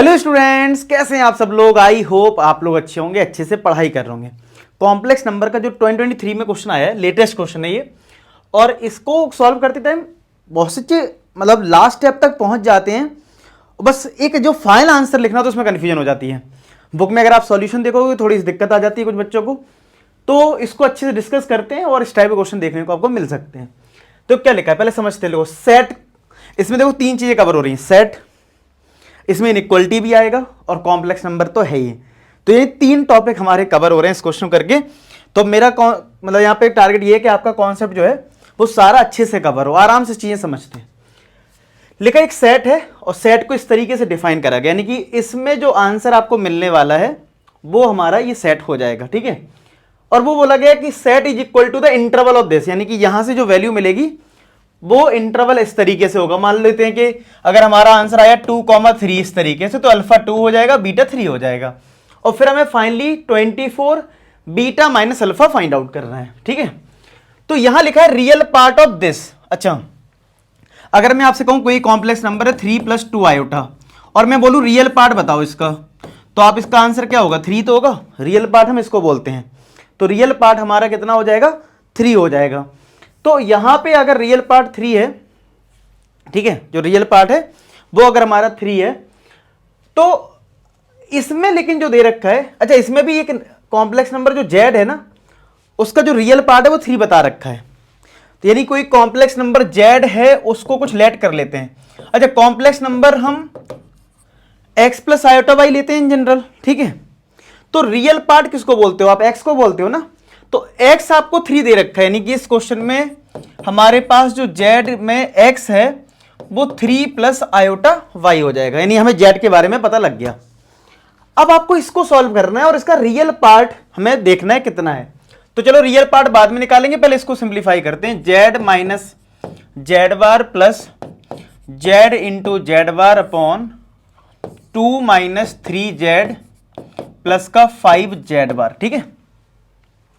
Hello students, कैसे हैं आप सब लोग। आई होप आप लोग अच्छे होंगे, अच्छे से पढ़ाई कर रहे होंगे। कॉम्प्लेक्स नंबर का जो 2023 में क्वेश्चन आया है, लेटेस्ट क्वेश्चन है ये, और इसको सॉल्व करते टाइम बहुत से मतलब लास्ट स्टेप तक पहुंच जाते हैं, बस एक जो फाइनल आंसर लिखना तो उसमें कन्फ्यूजन हो जाती है। बुक में अगर आप सॉल्यूशन देखोगे थोड़ी सी दिक्कत आ जाती है कुछ बच्चों को, तो इसको अच्छे से डिस्कस करते हैं और इस टाइप के क्वेश्चन देखने को आपको मिल सकते हैं। तो क्या लिखा है पहले समझते हैं। सेट, इसमें देखो तीन चीजें कवर हो रही हैं। सेट, इसमें इनइक्वलिटी भी आएगा और कॉम्प्लेक्स नंबर तो है ही। तो ये तीन टॉपिक हमारे कवर हो रहे हैं इस क्वेश्चन करके। तो मेरा मतलब यहाँ पे टारगेट ये है कि आपका कॉन्सेप्ट जो है वो सारा अच्छे से कवर हो, आराम से चीजें समझते हैं। लिखा एक सेट है और सेट को इस तरीके से डिफाइन करा गया, यानी कि इसमें जो आंसर आपको मिलने वाला है वो हमारा ये सेट हो जाएगा, ठीक है। और वो बोला गया कि set is equal to the interval of this, यानी कि यहां से जो वैल्यू मिलेगी वो इंटरवल इस तरीके से होगा। मान लेते हैं कि अगर हमारा आंसर आया 2,3 इस तरीके से, तो अल्फा 2 हो जाएगा, बीटा 3 हो जाएगा, और फिर हमें finally 24 beta minus alpha find out करना है, ठीक है। तो यहां लिखा है रियल पार्ट ऑफ दिस। अच्छा, अगर मैं आपसे कहूं कोई कॉम्प्लेक्स नंबर है 3 + 2 आयोटा, और मैं बोलूं रियल पार्ट बताओ इसका, तो आप इसका आंसर क्या होगा? 3 तो होगा। रियल पार्ट हम इसको बोलते हैं, तो रियल पार्ट हमारा कितना हो जाएगा? 3 हो जाएगा। तो यहां पे अगर रियल पार्ट 3 है, ठीक है, जो रियल पार्ट है वो अगर हमारा 3 है, तो इसमें लेकिन जो दे रखा है, अच्छा इसमें भी एक कॉम्प्लेक्स नंबर जो जेड है ना, उसका जो रियल पार्ट है वो 3 बता रखा है। तो यानी कोई कॉम्प्लेक्स नंबर जेड है उसको कुछ लेट कर लेते हैं। अच्छा, कॉम्प्लेक्स नंबर हम x + i लेते हैं इन जनरल, ठीक है। तो रियल पार्ट किसको बोलते हो आप? x को बोलते हो ना। तो x आपको 3 दे रखा है, यानी कि इस क्वेश्चन में हमारे पास जो z में x है वो 3 + i हो जाएगा, यानी हमें z के बारे में पता लग गया। अब आपको इसको सॉल्व करना है और इसका रियल पार्ट हमें देखना है कितना है। तो चलो रियल पार्ट बाद में निकालेंगे, पहले इसको सिंप्लीफाई करते हैं। z minus z bar plus z into z bar upon 2 - 3z plus का 5z बार, ठीक है।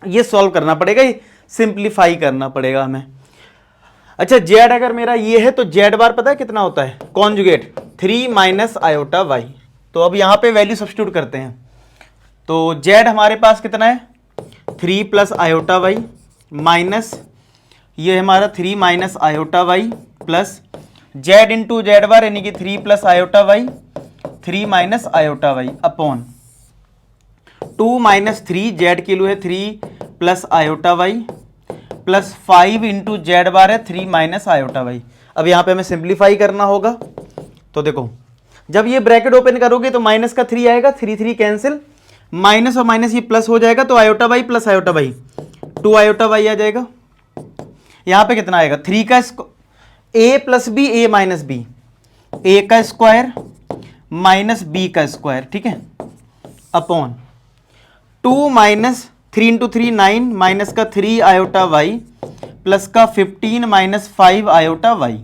ये सॉल्व करना पड़ेगा, ये सिंप्लीफाई करना पड़ेगा हमें। अच्छा, z अगर मेरा ये है तो z बार पता है कितना होता है? Conjugate 3 - i। तो अब यहां पे वैल्यू सब्स्टिट्यूट करते हैं, तो z हमारे पास कितना है? 3 + i माइनस ये हमारा 3 - i plus z into z बार, यानी कि 3 + i 3 - i upon 2 - 3 z kilo है 3 + i प्लस 5 इंटू जेड बार है 3 - i। अब यहां पे हमें सिंप्लीफाई करना होगा। तो देखो, जब ये ब्रैकेट ओपन करोगे तो माइनस का 3 आएगा, 3 3 कैंसिल, माइनस और माइनस ये प्लस हो जाएगा, तो i प्लस i 2 i आ जाएगा। यहां पे कितना आएगा? 3 का a + b a - b, a का स्क्वायर माइनस b का स्क्वायर, ठीक है, अपॉन 2 - 3 × 3 9 माइनस का 3 i प्लस का 15 - 5 i।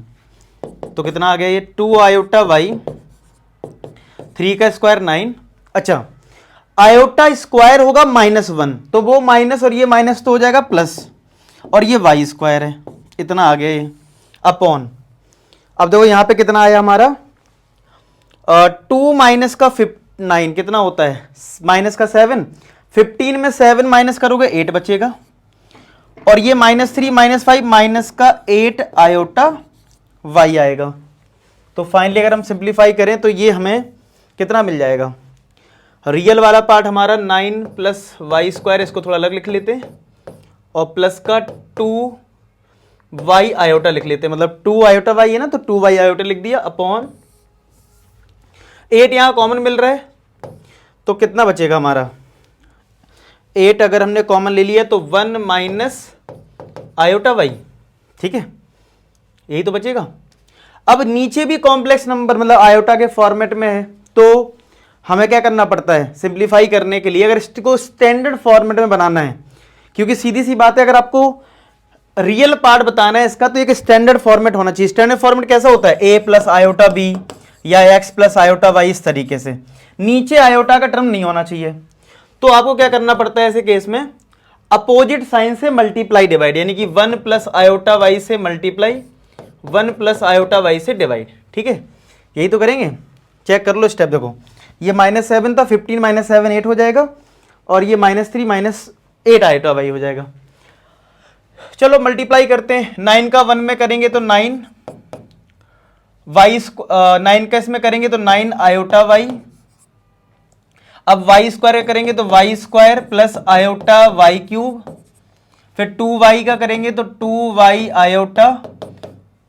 तो कितना आ गया ये? 2 i, 3 का स्क्वायर 9। अच्छा, आयोटा स्क्वायर होगा -1, तो वो माइनस और ये माइनस तो हो जाएगा प्लस, और ये y स्क्वायर है, इतना आ गया ये, अपॉन। अब देखो यहां पे कितना आया हमारा? 2 माइनस का 9 कितना होता है? माइनस का 7, 15 में 7 माइनस करोगे 8 बचेगा, और ये -3 - 5 माइनस का 8 i आएगा। तो फाइनली अगर हम सिंप्लीफाई करें तो ये हमें कितना मिल जाएगा? रियल वाला पार्ट हमारा 9 + y², इसको थोड़ा अलग लिख लेते हैं, और प्लस का 2y लिख लेते हैं, मतलब 2y है ना, तो 2y लिख दिया, अपॉन 8 यहां कॉमन मिल रहा है, तो कितना बचेगा हमारा? 8 अगर हमने कॉमन ले लिया तो 1 - i, ठीक है, यही तो बचेगा। अब नीचे भी कॉम्प्लेक्स नंबर मतलब आयोटा के फॉर्मेट में है, तो हमें क्या करना पड़ता है सिंप्लीफाई करने के लिए? अगर इसको स्टैंडर्ड फॉर्मेट में बनाना है, क्योंकि सीधी सी बात है, अगर आपको रियल पार्ट बताना है इसका तो एक स्टैंडर्ड फॉर्मेट होना चाहिए। स्टैंडर्ड फॉर्मेट कैसा होता है? a + i b या x + i इस तरीके से, नीचे आयोटा का टर्म नहीं होना चाहिए। तो आपको क्या करना पड़ता है ऐसे केस में? अपोजिट साइन से मल्टीप्लाई डिवाइड, यानी कि 1 + i से मल्टीप्लाई, 1 + i से डिवाइड, ठीक है, यही तो करेंगे। चेक कर लो स्टेप, देखो ये -7 था, 15 - 7 8 हो जाएगा, और ये -3 - 8 आइटा वाई हो जाएगा। चलो मल्टीप्लाई करते हैं, 9 का 1 में करेंगे तो 9 वाई, 9 का इसमें करेंगे तो 9 आयोटा वाई। अब वाई स्क्वायर करेंगे तो y square plus iota y cube, फिर 2y का करेंगे तो 2y आयोटा,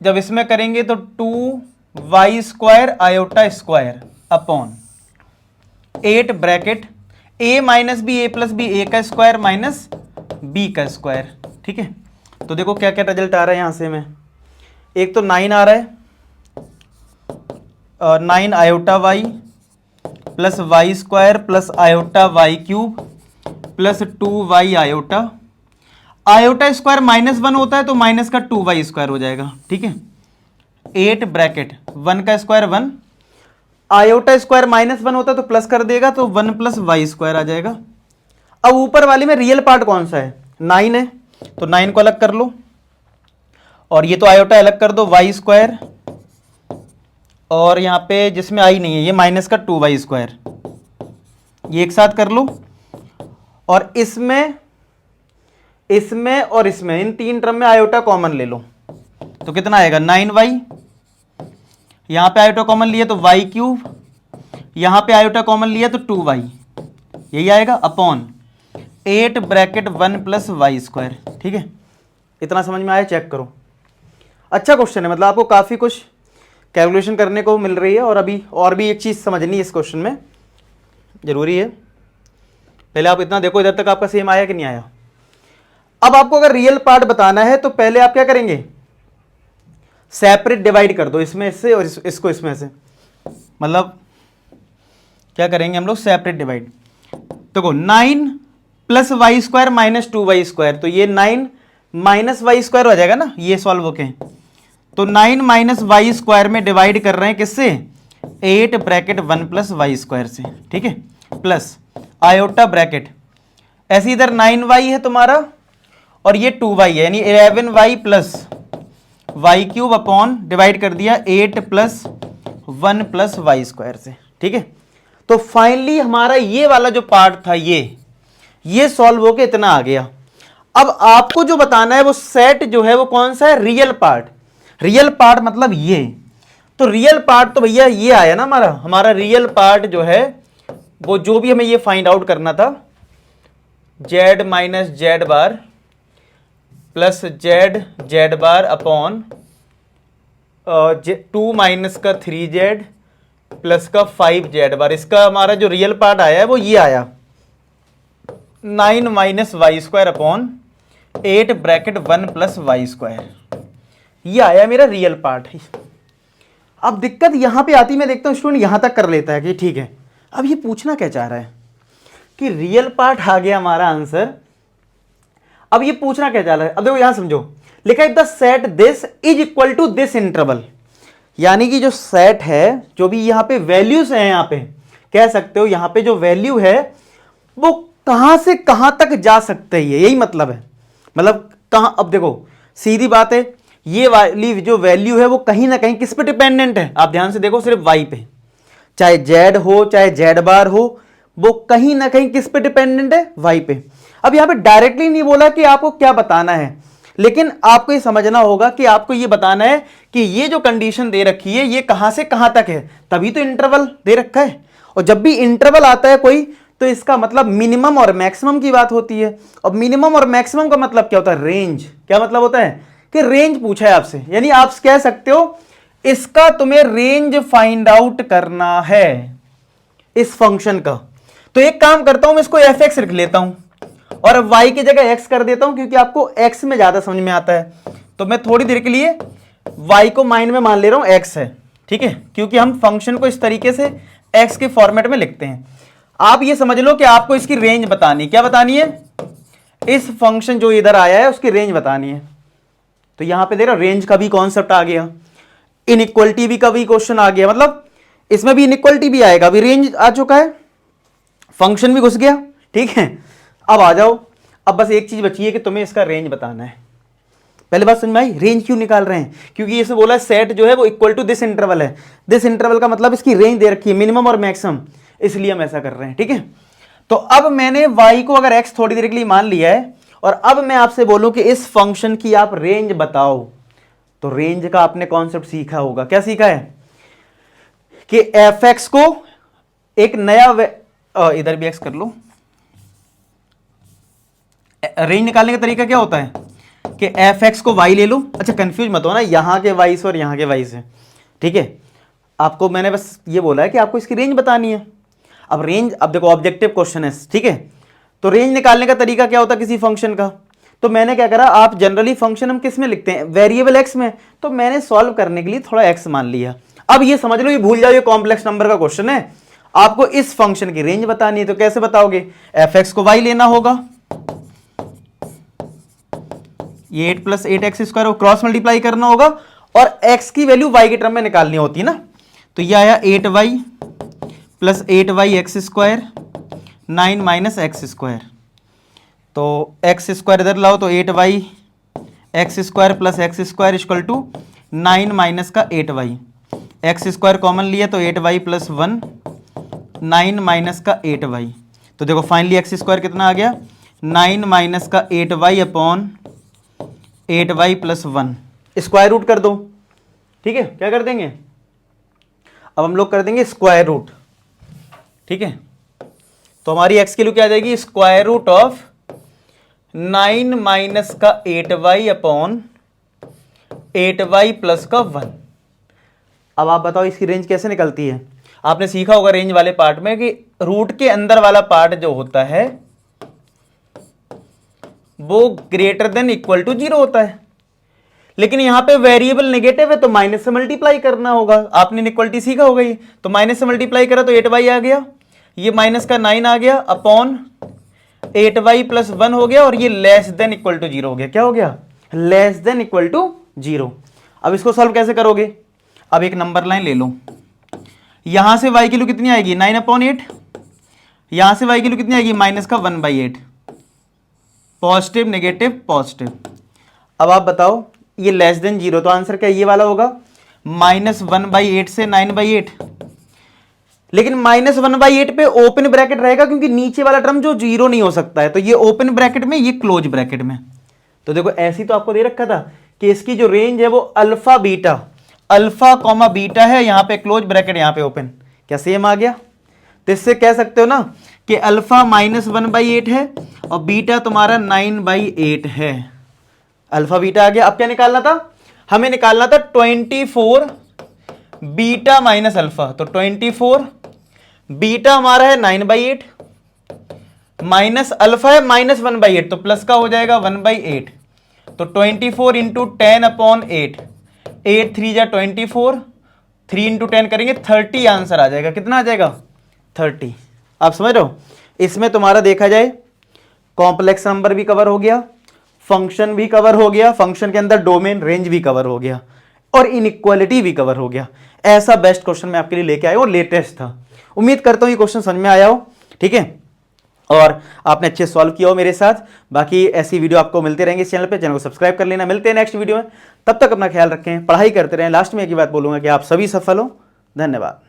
जब इसमें करेंगे तो 2y square iota square upon 8 bracket a minus B A plus B, A का स्क्वायर माइनस बी का स्क्वायर। ठीक है, तो देखो क्या क्या रिजल्ट आ रहा है यहां से में, एक तो 9 आ रहा है, 9 iota y plus y square plus iota y cube plus 2y iota, iota square -1 होता है तो माइनस का 2y स्क्वायर हो जाएगा। ठीक है, 8 ब्रैकेट 1 का स्क्वायर 1, आयोटा स्क्वायर -1 होता है तो प्लस कर देगा तो 1 + y स्क्वायर आ जाएगा। अब ऊपर वाले में रियल पार्ट कौन सा है, 9 है, तो 9 को अलग कर लो, और ये तो आयोटा अलग कर दो, y स्क्वायर, और यहां पे जिसमें आई नहीं है ये माइनस का 2y स्क्वायर, ये एक साथ कर लो, और इसमें और इसमें इन तीन टर्म में आयोटा कॉमन ले लो, तो कितना आएगा 9y, यहां पे आयोटा कॉमन लिया तो y क्यूब, यहां पे आयोटा कॉमन लिया तो 2y, यही आएगा अपॉन 8 ब्रैकेट 1 + y स्क्वायर। ठीक है, इतना समझ में आया, चेक करो। अच्छा क्वेश्चन है, मतलब आपको काफी कुछ कैलकुलेशन करने को मिल रही है, और अभी और भी एक चीज समझनी है इस क्वेश्चन में, जरूरी है। पहले आप इतना देखो, इधर तक आपका सेम आया कि नहीं आया। अब आपको अगर रियल पार्ट बताना है तो पहले आप क्या करेंगे, सेपरेट डिवाइड कर दो, इसमें इससे और इसको इसमें से, मतलब क्या करेंगे हम लोग, सेपरेट डिवाइड। देखो 9 + y स्क्वायर - 2y स्क्वायर, तो ये 9 - y स्क्वायर हो जाएगा ना, ये सॉल्व होके, तो 9 - y स्क्वायर में डिवाइड कर रहे हैं किससे, 8 ब्रैकेट 1 + y स्क्वायर से। ठीक है, प्लस आयोटा ब्रैकेट, ऐसे इधर 9y है तुम्हारा और ये 2y है, यानी 11y plus y cube upon divide कर दिया 8 + 1 + y स्क्वायर से। ठीक है, तो फाइनली हमारा ये वाला जो पार्ट था ये सॉल्व होके इतना आ गया। अब आपको जो बताना है वो सेट जो है वो कौन सा है, रियल पार्ट। रियल पार्ट मतलब ये, तो रियल पार्ट तो भैया ये आया ना, हमारा रियल पार्ट जो है वो जो भी हमें ये फाइंड आउट करना था, z - z bar plus z bar upon 2 minus का 3z प्लस का 5z बार, इसका हमारा जो रियल पार्ट आया है वो ये आया 9 - y square upon 8 bracket 1 + y square, ये आया मेरा रियल पार्ट। अब दिक्कत यहां पे आती, मैं देखता हूं स्टूडेंट यहां तक कर लेता है कि ठीक है, अब ये पूछना क्या चाह रहा है कि रियल पार्ट आ गया हमारा आंसर, अब ये पूछना क्या चाह रहा है। अब देखो यहां समझो, लिखा है the set this is equal to this interval, यानी कि जो सेट है, जो भी यहां पे वैल्यूज हैं, यहां पे कह सकते हो यहां पे जो वैल्यू है वो कहां से कहां तक जा सकते हैं, यही मतलब है, मतलब कहां। अब देखो सीधी बात है, ये वाली जो वैल्यू है वो कहीं ना कहीं किस पे डिपेंडेंट है, आप ध्यान से देखो, सिर्फ y पे, चाहे z हो चाहे z बार हो, वो कहीं ना कहीं किस पे डिपेंडेंट है, y पे। अब यहां पे डायरेक्टली नहीं बोला कि आपको क्या बताना है, लेकिन आपको ये समझना होगा कि आपको ये बताना है कि ये जो कंडीशन दे रखी है ये कहां से कहां तक है, तभी तो इंटरवल दे रखा है। और जब भी इंटरवल आता है कोई, तो इसका मतलब मिनिमम और मैक्सिमम की बात होती है, और मिनिमम और मैक्सिमम का मतलब क्या होता है, रेंज। क्या मतलब होता है कि रेंज पूछा है आपसे, यानी आप कह सकते हो इसका तुम्हें रेंज फाइंड आउट करना है इस फंक्शन का। तो एक काम करता हूं, मैं इसको f(x) लिख लेता हूं और अब y की जगह x कर देता हूं, क्योंकि आपको x में ज्यादा समझ में आता है। तो मैं थोड़ी देर के लिए y को माइंड में मान ले रहा हूं x है, ठीक है, क्योंकि हम फंक्शन को इस तरीके से x के फॉर्मेट में लिखते हैं। आप ये समझ लो कि आपको इसकी रेंज बतानी, क्या बतानी है, इस फंक्शन जो इधर आया है उसकी रेंज बतानी है। तो यहां पे देखो रेंज का भी कॉन्सेप्ट आ गया, इनइक्वालिटी का भी क्वेश्चन आ गया, मतलब इसमें भी इनइक्वालिटी भी आएगा, अभी रेंज आ चुका है, फंक्शन भी घुस गया। ठीक है, अब आ जाओ, अब बस एक चीज बची है कि तुम्हें इसका रेंज बताना है। पहले बात समझ में आई? रेंज क्यों निकाल रहे हैं? क्योंकि इसमें बोला सेट जो है वो इक्वल टू दिस इंटरवल है। दिस इंटरवल का मतलब इसकी रेंज दे रखी है, मिनिमम और मैक्सिमम, इसलिए हम ऐसा कर रहे हैं। ठीक है, तो अब मैंने y को अगर x थोड़ी देर के लिए मान लिया है और अब मैं आपसे बोलूं कि इस फंक्शन की आप रेंज बताओ, तो रेंज का आपने कॉन्सेप्ट सीखा होगा। क्या सीखा है? कि fx को एक नया इधर भी x कर लो। रेंज निकालने का तरीका क्या होता है कि fx को y ले लो। अच्छा कंफ्यूज मत हो ना यहां के y से और यहां के y से। ठीक है, आपको मैंने बस ये बोला है कि आपको इसकी रेंज बतानी है। अब रेंज, अब देखो ऑब्जेक्टिव क्वेश्चन है, ठीक है, तो रेंज निकालने का तरीका क्या होता है किसी फंक्शन का? तो मैंने क्या करा, आप जनरली फंक्शन हम किस में लिखते हैं? वेरिएबल एक्स में। तो मैंने सॉल्व करने के लिए थोड़ा एक्स मान लिया। अब ये समझ लो, ये भूल जाओ, ये कॉम्प्लेक्स नंबर का क्वेश्चन है, आपको इस फंक्शन की रेंज बतानी है। तो कैसे बताओगे? एफ एक्स को वाई लेना होगा, ये 8 + 8x² को क्रॉस मल्टीप्लाई करना होगा और x की वैल्यू y के टर्म में निकालनी होती है ना। तो ये आया 8y + 8y(x²) 9 - x²। तो x² इधर लाओ, तो 8y(x² + x² = 9 - का 8y। x² कॉमन लिया तो 8y + 1 9 - का 8y। तो देखो फाइनली x² कितना आ गया? 9 - का 8y upon 8y + 1। Square root कर दो। ठीक है, क्या कर देंगे? अब हम लोग कर देंगे स्क्वायर रूट। ठीक है, तो हमारी x की वैल्यू क्या आ जाएगी? स्क्वायर रूट ऑफ 9 - का 8y अपॉन 8y + का 1। अब आप बताओ इसकी रेंज कैसे निकलती है? आपने सीखा होगा रेंज वाले पार्ट में कि रूट के अंदर वाला पार्ट जो होता है वो ग्रेटर देन इक्वल टू 0 होता है, लेकिन यहां पे वेरिएबल नेगेटिव है तो माइनस से मल्टीप्लाई करना होगा। आपने इक्वलिटी सीखा होगा ये, तो माइनस से मल्टीप्लाई करा तो 8y आ गया, ये माइनस का 9 आ गया अपॉन 8y + 1 हो गया और ये लेस देन इक्वल टू 0 हो गया। क्या हो गया? Less than equal to 0। अब इसको सॉल्व कैसे करोगे? अब एक नंबर लाइन ले लो, यहां से y की वैल्यू कितनी आएगी? 9/8। यहां से y की वैल्यू कितनी आएगी? -1/8। Positive negative positive. अब आप बताओ ये लेस देन 0, तो आंसर क्या ये वाला होगा? -1/8 से 9/8। लेकिन -1/8 पे ओपन ब्रैकेट रहेगा क्योंकि नीचे वाला टर्म जो 0 नहीं हो सकता है, तो ये ओपन ब्रैकेट में, ये क्लोज ब्रैकेट में। तो देखो ऐसी तो आपको दे रखा था कि इसकी जो रेंज है वो अल्फा बीटा है, यहां पे क्लोज ब्रैकेट, यहां पे ओपन। क्या सेम आ गया? तो इससे कह सकते हो ना कि अल्फा -1/8 है और बीटा तुम्हारा 9/8 है। अल्फा बीटा आ गया। अब क्या निकालना था? हमें निकालना था 24 बीटा माइनस अल्फा। तो 24 बीटा हमारा है 9/8 माइनस अल्फा है -1/8, तो प्लस का हो जाएगा 1/8। तो 24 × 10/8, 8 3 जा 24, 3 × 10 करेंगे 30 आंसर आ जाएगा। कितना आ जाएगा? 30। आप समझ रहे हो? इसमें तुम्हारा देखा जाए कॉम्प्लेक्स नंबर भी कवर हो गया, फंक्शन भी कवर हो गया, फंक्शन के अंदर डोमेन रेंज भी कवर हो गया और इनइक्वालिटी भी कवर हो गया। ऐसा बेस्ट क्वेश्चन मैं आपके लिए लेके आया हूं, लेटेस्ट था। उम्मीद करता हूं ये क्वेश्चन समझ में आया हो। ठीक है, और आपने अच्छे सॉल्व किया हो मेरे साथ। बाकी ऐसी वीडियो आपको मिलते रहेंगे इस चैनल पे, चैनल को सब्सक्राइब कर लेना। मिलते हैं नेक्स्ट वीडियो में, तब तक अपना ख्याल रखें, पढ़ाई करते रहें। लास्ट में एक ही बात बोलूंगा कि आप सभी सफल हो। धन्यवाद।